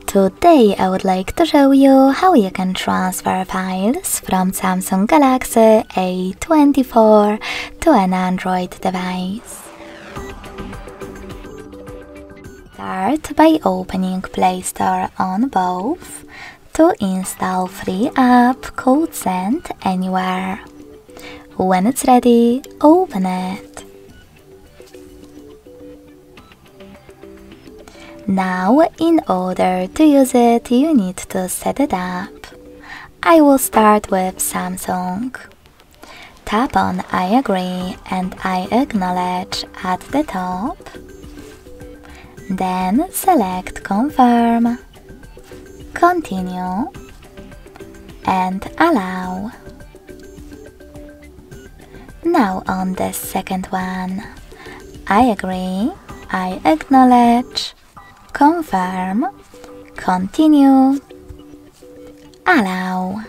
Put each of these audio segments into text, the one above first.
Today I would like to show you how you can transfer files from Samsung Galaxy A24 to an Android device. Start by opening Play Store on both to install free app called Send Anywhere. When it's ready, open it. Now, in order to use it, you need to set it up. I will start with Samsung. Tap on I agree and I acknowledge at the top. Then select Confirm, Continue, and Allow. Now on the second one, I agree, I acknowledge, Confirm, Continue, Allow.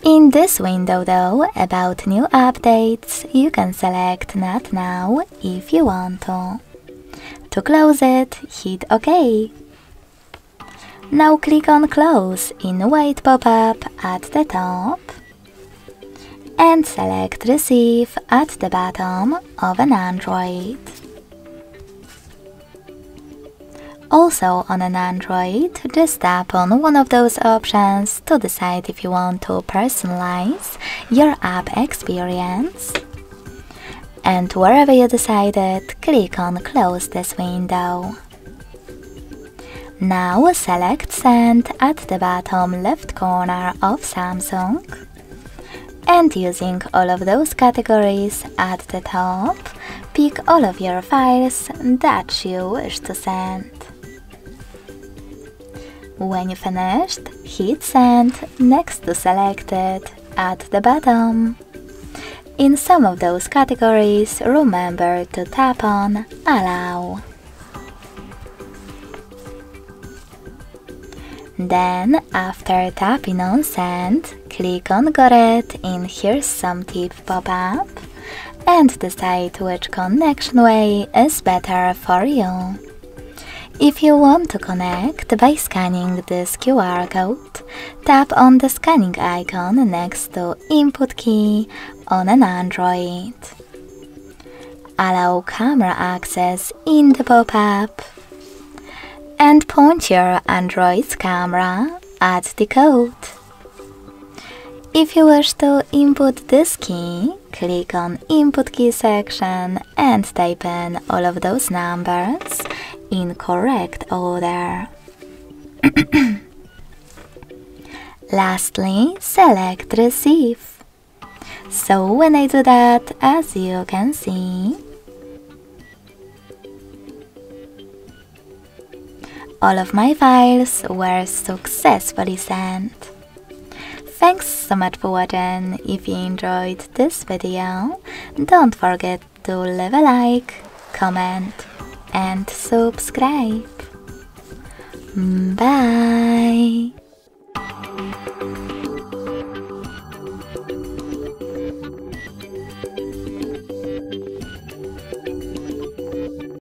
In this window though, about new updates, you can select Not Now if you want to. To close it, hit OK. Now click on Close in white pop-up at the top and select Receive at the bottom of an Android. Also on an Android, just tap on one of those options to decide if you want to personalize your app experience. And wherever you decided, click on Close this window. Now select Send at the bottom left corner of Samsung. And using all of those categories at the top, pick all of your files that you wish to send. When you finished, hit Send next to Selected at the bottom. In some of those categories, remember to tap on Allow. Then, after tapping on Send, click on Got it in Here's Some Tip pop-up and decide which connection way is better for you. If you want to connect by scanning this QR code, tap on the scanning icon next to Input key on an Android. Allow camera access in the pop-up and point your Android's camera at the code. If you wish to input this key, click on Input key section and type in all of those numbers in correct order. Lastly, select Receive. So when I do that, as you can see, all of my files were successfully sent. Thanks so much for watching. If you enjoyed this video, don't forget to leave a like, comment and subscribe. Bye!